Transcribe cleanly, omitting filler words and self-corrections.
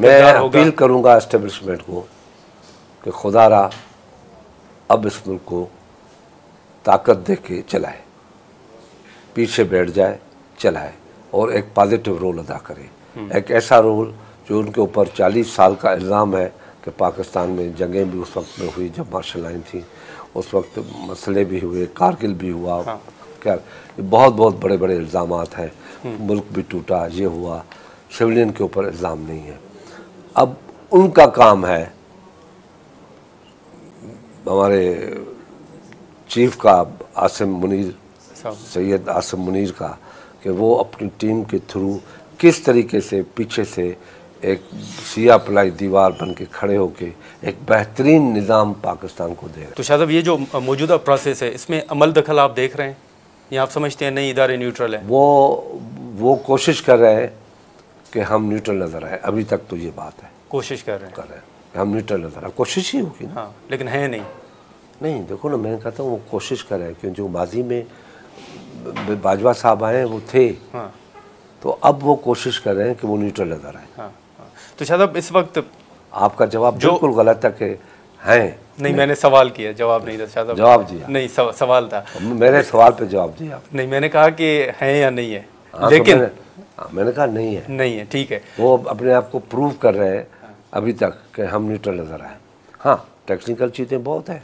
मैं अपील करूंगा एस्टेब्लिशमेंट को कि खुदारा अब इस मुल्क को ताकत दे के चलाए, पीछे बैठ जाए, चलाए और एक पॉजिटिव रोल अदा करे। एक ऐसा रोल जो उनके ऊपर 40 साल का इल्ज़ाम है कि पाकिस्तान में जंगें भी उस वक्त में हुई जब मार्शल लाइन थी, उस वक्त मसले भी हुए, कारगिल भी हुआ। हाँ। क्या बहुत बहुत बड़े बड़े इल्ज़ामात हैं, मुल्क भी टूटा, ये हुआ, सिविलियन के ऊपर इल्ज़ाम नहीं है। अब उनका काम है, हमारे चीफ का आसिम मुनीर, सैयद आसिम मुनीर का, कि वो अपनी टीम के थ्रू किस तरीके से पीछे से एक सिया पलाई दीवार बन के खड़े होके एक बेहतरीन निज़ाम पाकिस्तान को दे रहे हैं। तो शायद अब ये जो मौजूदा प्रोसेस है इसमें अमल दखल आप देख रहे हैं या आप समझते हैं नहीं इदारे न्यूट्रल है? वो कोशिश कर रहे हैं कि हम न्यूट्रल नज़र आए। अभी तक तो ये बात है, कोशिश कर रहे हैं हम न्यूट्रल नज़र आए। कोशिश ही होगी ना। हाँ, लेकिन है नहीं। देखो ना, मैं कहता हूँ वो कोशिश कर रहे हैं क्योंकि जो माजी में बाजवा साहब आए वो थे। हाँ। तो अब वो कोशिश कर रहे हैं कि वो न्यूट्रल नज़र आए। हाँ। तो शायद अब इस वक्त आपका जवाब बिल्कुल गलत है कि हैं नहीं, मैंने सवाल किया, जवाब नहीं था शायद। जवाब दिया नहीं, सवाल था। मेरे सवाल पे जवाब दिया नहीं, मैंने कहा कि है या नहीं है। हाँ, लेकिन तो मैंने कहा नहीं है। नहीं है, ठीक है। वो अपने आप को प्रूव कर रहे हैं अभी तक कि हम न्यूट्रल नज़र आए। हाँ, टेक्निकल चीज़ें बहुत हैं।